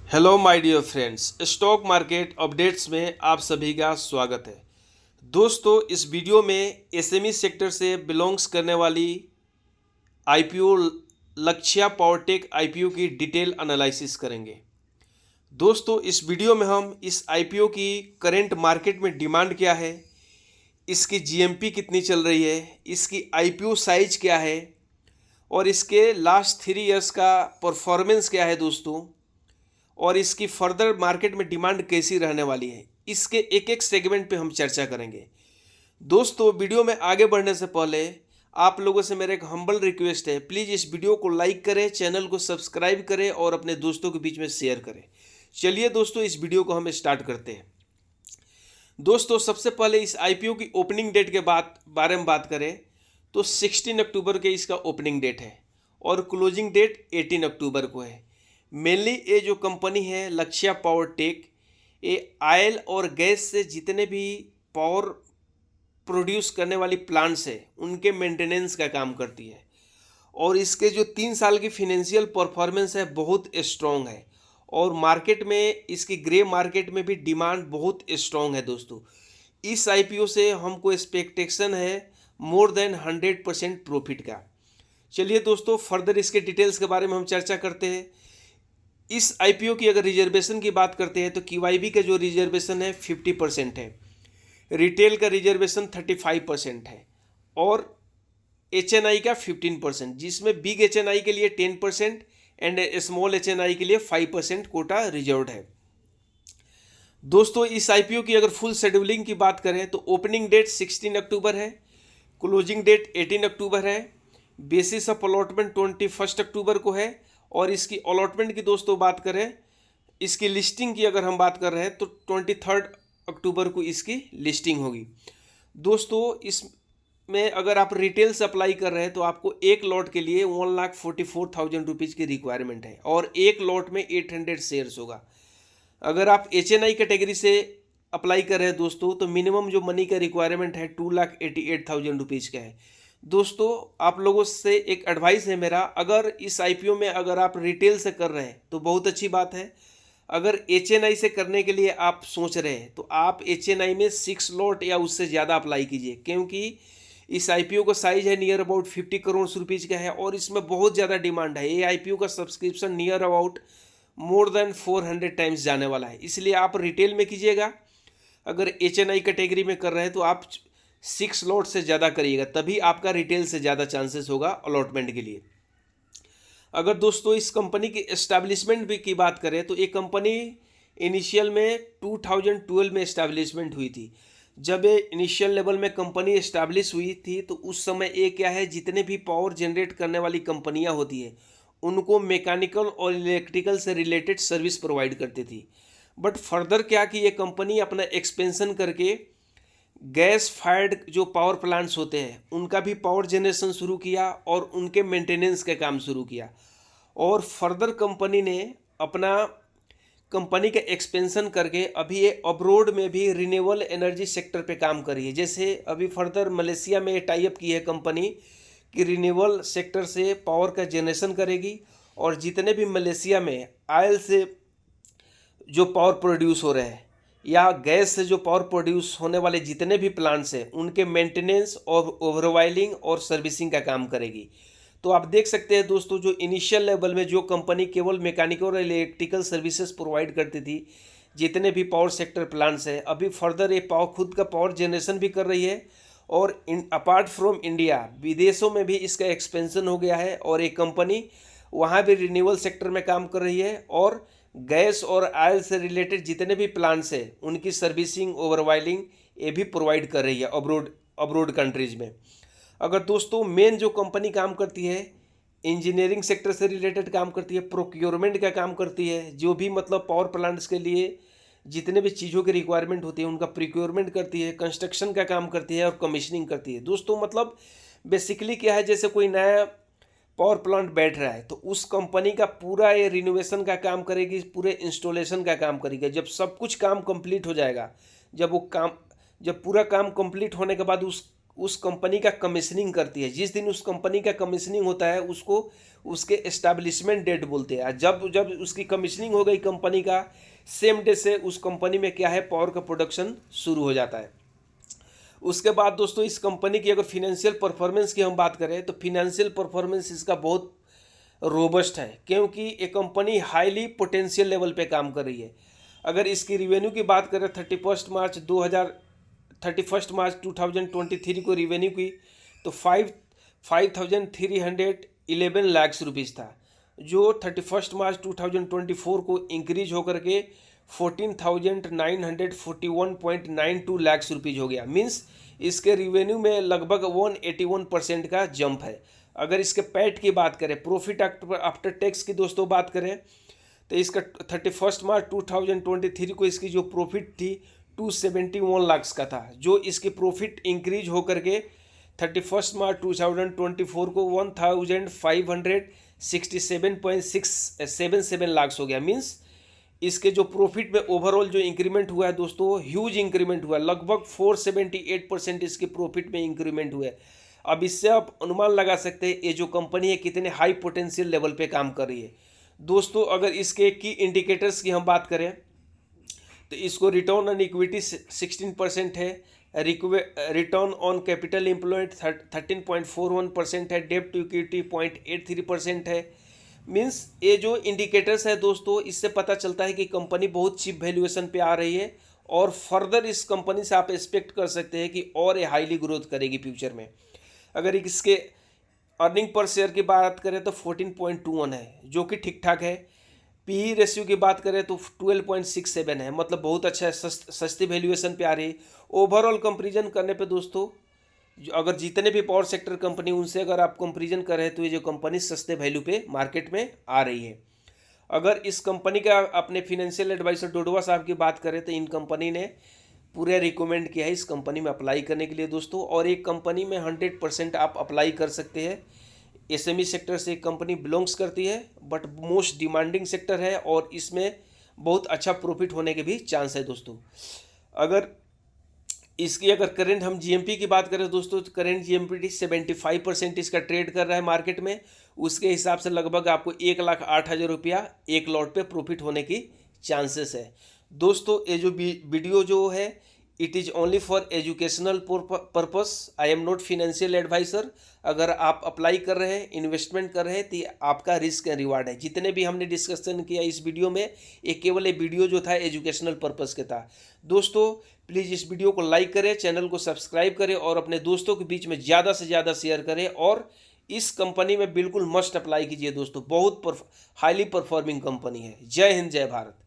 Hello my dear friends, stock market updates में आप सभी का स्वागत है। दोस्तों, इस वीडियो में एसएमई सेक्टर से बिलोंग्स करने वाली आईपीओ लक्ष्या पावरटेक आईपीओ की डिटेल एनालिसिस करेंगे। दोस्तों, इस वीडियो में हम इस आईपीओ की करंट मार्केट में डिमांड क्या है, इसकी जीएमपी कितनी चल रही है, इसकी आईपीओ साइज क्या है और इसके लास्ट 3 इयर्स का परफॉर्मेंस क्या है दोस्तों, और इसकी फर्दर मार्केट में डिमांड कैसी रहने वाली है, इसके एक एक सेगमेंट पे हम चर्चा करेंगे। दोस्तों, वीडियो में आगे बढ़ने से पहले आप लोगों से मेरा एक हम्बल रिक्वेस्ट है, प्लीज़ इस वीडियो को लाइक करें, चैनल को सब्सक्राइब करें और अपने दोस्तों के बीच में शेयर करें। चलिए दोस्तों, इस वीडियो को हम स्टार्ट करते हैं। दोस्तों, सबसे पहले इस आईपीओ की ओपनिंग डेट के बारे में बात करें तो 16 अक्टूबर के इसका ओपनिंग डेट है और क्लोजिंग डेट 18 अक्टूबर को है। मेनली ये जो कंपनी है लक्ष्या पावर टेक, ये ऑयल और गैस से जितने भी पावर प्रोड्यूस करने वाली प्लांट्स है उनके मेंटेनेंस का काम करती है और इसके जो 3 साल की फिनेंशियल परफॉर्मेंस है बहुत स्ट्रॉन्ग है और मार्केट में इसकी ग्रे मार्केट में भी डिमांड बहुत स्ट्रॉन्ग है। दोस्तों, इस आईपीओ से हमको एक्सपेक्टेशन है मोर देन 100% प्रॉफिट का। चलिए दोस्तों, फर्दर इसके डिटेल्स के बारे में हम चर्चा करते हैं। इस आईपीओ की अगर रिजर्वेशन की बात करते हैं तो क्यूआईबी का जो रिजर्वेशन है 50% है, रिटेल का रिजर्वेशन 35% है और एचएनआई का 15%, जिसमें बिग एचएनआई के लिए 10% एंड स्मॉल एचएनआई के लिए 5% कोटा रिजर्व्ड है। दोस्तों, इस आईपीओ की अगर फुल शेड्यूलिंग की बात करें तो ओपनिंग डेट 16 अक्टूबर है, क्लोजिंग डेट 18 अक्टूबर है, बेसिस ऑफ अलॉटमेंट 21 अक्टूबर को है और इसकी अलॉटमेंट की दोस्तों बात करें, इसकी लिस्टिंग की अगर हम बात कर रहे हैं तो 23 अक्टूबर को इसकी लिस्टिंग होगी। दोस्तों, इसमें अगर आप रिटेल से अप्लाई कर रहे हैं तो आपको एक लॉट के लिए 1,44,000 रुपीज़ की रिक्वायरमेंट है और एक लॉट में 800 शेयर्स होगा। अगर आप एचएनआई कैटेगरी से अप्लाई कर रहे हैं दोस्तों तो मिनिमम जो मनी का रिक्वायरमेंट है 2,88,000 रुपीज़ का है। दोस्तों, आप लोगों से एक एडवाइस है मेरा, अगर इस आईपीओ में अगर आप रिटेल से कर रहे हैं तो बहुत अच्छी बात है। अगर एचएनआई से करने के लिए आप सोच रहे हैं तो आप एचएनआई में 6 लॉट या उससे ज़्यादा अप्लाई कीजिए, क्योंकि इस आईपीओ का साइज है नियर अबाउट 50 करोड़ रुपीज़ का है और इसमें बहुत ज़्यादा डिमांड है। ये आईपीओ का subscription near about more than 400 times जाने वाला है, इसलिए आप रिटेल में कीजिएगा। अगर एचएनआई कैटेगरी में कर रहे हैं तो आप 6 लॉट से ज़्यादा करिएगा, तभी आपका रिटेल से ज़्यादा चांसेस होगा अलॉटमेंट के लिए। अगर दोस्तों इस कंपनी की एस्टैब्लिशमेंट भी की बात करें तो ये कंपनी इनिशियल में 2012 में एस्टैब्लिशमेंट हुई थी। जब ये इनिशियल लेवल में कंपनी एस्टैब्लिश हुई थी तो उस समय ये क्या है, जितने भी पावर जनरेट करने वाली कंपनियां होती है उनको मैकेनिकल और इलेक्ट्रिकल से रिलेटेड सर्विस प्रोवाइड करती थी। बट फर्दर क्या कि ये कंपनी अपना एक्सपेंशन करके गैस फायर्ड जो पावर प्लांट्स होते हैं उनका भी पावर जनरेशन शुरू किया और उनके मेंटेनेंस का काम शुरू किया और फर्दर कंपनी ने अपना कंपनी का एक्सपेंशन करके अभी ये अब्रोड में भी रिन्यूएबल एनर्जी सेक्टर पे काम कर रही है। जैसे अभी फर्दर मलेशिया में टाई अप की है कंपनी कि रिन्यूएबल सेक्टर से पावर का जनरेशन करेगी और जितने भी मलेशिया में ऑयल से जो पावर प्रोड्यूस हो रहे हैं या गैस से जो पावर प्रोड्यूस होने वाले जितने भी प्लांट्स हैं उनके मेंटेनेंस और ओवरवाइलिंग और सर्विसिंग का काम करेगी। तो आप देख सकते हैं दोस्तों, जो इनिशियल लेवल में जो कंपनी केवल मैकेनिकल और इलेक्ट्रिकल सर्विसेज प्रोवाइड करती थी जितने भी पावर सेक्टर प्लांट्स हैं, अभी फर्दर ये पावर खुद का पावर जनरेशन भी कर रही है और अपार्ट फ्रॉम इंडिया विदेशों में भी इसका एक्सपेंशन हो गया है और एक कंपनी वहाँ भी रिन्यूएबल सेक्टर में काम कर रही है और गैस और ऑयल से रिलेटेड जितने भी प्लांट्स हैं उनकी सर्विसिंग ओवरवाइलिंग ये भी प्रोवाइड कर रही है अब्रोड कंट्रीज़ में। अगर दोस्तों मेन जो कंपनी काम करती है इंजीनियरिंग सेक्टर से रिलेटेड काम करती है, प्रोक्योरमेंट का काम करती है, जो भी मतलब पावर प्लांट्स के लिए जितने भी चीज़ों की रिक्वायरमेंट होती है उनका प्रोक्योरमेंट करती है, कंस्ट्रक्शन का काम करती है और कमीशनिंग करती है। दोस्तों मतलब बेसिकली क्या है, जैसे कोई नया पावर प्लांट बैठ रहा है तो उस कंपनी का पूरा ये रिनोवेशन का काम करेगी, पूरे इंस्टॉलेशन का काम करेगी। जब सब कुछ काम कंप्लीट हो जाएगा, जब पूरा काम कंप्लीट होने के बाद उस उस कंपनी का कमीशनिंग करती है। जिस दिन उस कंपनी का कमीशनिंग होता है उसको उसके एस्टैब्लिशमेंट डेट बोलते हैं। जब जब उसकी कमीशनिंग हो गई कंपनी का, सेम डे से उस कंपनी में क्या है, पावर का प्रोडक्शन शुरू हो जाता है। उसके बाद दोस्तों इस कंपनी की अगर फिनेंशियल परफॉर्मेंस की हम बात करें तो फिनेंशियल परफॉर्मेंस इसका बहुत रोबस्ट है, क्योंकि ये कंपनी हाईली पोटेंशियल लेवल पे काम कर रही है। अगर इसकी रिवेन्यू की बात करें 31 मार्च 2023 को रिवेन्यू की तो 5,311 लाख रुपीज़ था, जो 31 मार्च 2024 को इंक्रीज होकर के 14,941.92 लाख रुपीज़ हो गया। मीन्स इसके रिवेन्यू में लगभग 181% का जंप है। अगर इसके पैट की बात करें, प्रॉफिट आफ्टर टैक्स की दोस्तों बात करें तो इसका 31 मार्च 2023 को इसकी जो प्रॉफिट थी 271 लाख का था, जो इसकी प्रॉफिट इंक्रीज होकर के 31 मार्च 2024 को 1,567.677 लाख हो गया। मीन्स इसके जो प्रॉफिट में ओवरऑल जो इंक्रीमेंट हुआ है दोस्तों, ह्यूज इंक्रीमेंट हुआ है। लगभग 478% इसके प्रॉफिट में इंक्रीमेंट हुआ है। अब इससे आप अनुमान लगा सकते हैं ये जो कंपनी है कितने हाई पोटेंशियल लेवल पे काम कर रही है। दोस्तों अगर इसके की इंडिकेटर्स की हम बात करें तो इसको रिटर्न ऑन इक्विटी 16% है, रिटर्न ऑन कैपिटल एम्प्लॉयड 13.41% है, डेब्ट टू इक्विटी 0.83% है। मीन्स ये जो इंडिकेटर्स है दोस्तों, इससे पता चलता है कि कंपनी बहुत चीप वैल्यूएशन पे आ रही है और फर्दर इस कंपनी से आप एक्सपेक्ट कर सकते हैं कि और ये हाईली ग्रोथ करेगी फ्यूचर में। अगर इसके अर्निंग पर शेयर की बात करें तो 14.21 है, जो कि ठीक ठाक है। पी रेशियो की बात करें तो 12.67 है, मतलब बहुत अच्छा है, सस्ती वैल्यूएशन पे आ रही है। ओवरऑल कंपेरिजन करने पे दोस्तों अगर जितने भी पावर सेक्टर कंपनी उनसे अगर आप कंपेरिजन करें तो ये जो कंपनी सस्ते वैल्यू पे मार्केट में आ रही है। अगर इस कंपनी का अपने फिनेंशियल एडवाइजर डोडवा साहब की बात करें तो इन कंपनी ने पूरा रिकमेंड किया है इस कंपनी में अप्लाई करने के लिए दोस्तों। और एक कंपनी में 100% आप अप्लाई कर सकते हैं। एसएमई सेक्टर से एक कंपनी बिलोंग्स करती है, बट मोस्ट डिमांडिंग सेक्टर है और इसमें बहुत अच्छा प्रॉफिट होने के भी चांस है दोस्तों। अगर इसकी अगर करंट हम जीएमपी की बात करें दोस्तों तो करंट जीएमपी 75% इसका ट्रेड कर रहा है मार्केट में। उसके हिसाब से लगभग आपको 1,08,000 रुपया एक लॉट पे प्रॉफिट होने की चांसेस है दोस्तों। ये जो वीडियो जो है it is only for educational purpose, I am not financial advisor. अगर आप अप्लाई कर रहे हैं, इन्वेस्टमेंट कर रहे हैं तो आपका रिस्क एंड रिवार्ड है। जितने भी हमने डिस्कशन किया इस वीडियो में, ये केवल एक वीडियो जो था एजुकेशनल पर्पस के था दोस्तों। प्लीज़ इस वीडियो को लाइक करें, चैनल को सब्सक्राइब करें और अपने दोस्तों के बीच में ज़्यादा से ज़्यादा शेयर करें। और इस कंपनी में बिल्कुल मस्ट अप्लाई कीजिए दोस्तों, बहुत हाईली परफॉर्मिंग कंपनी है। जय हिंद, जय भारत।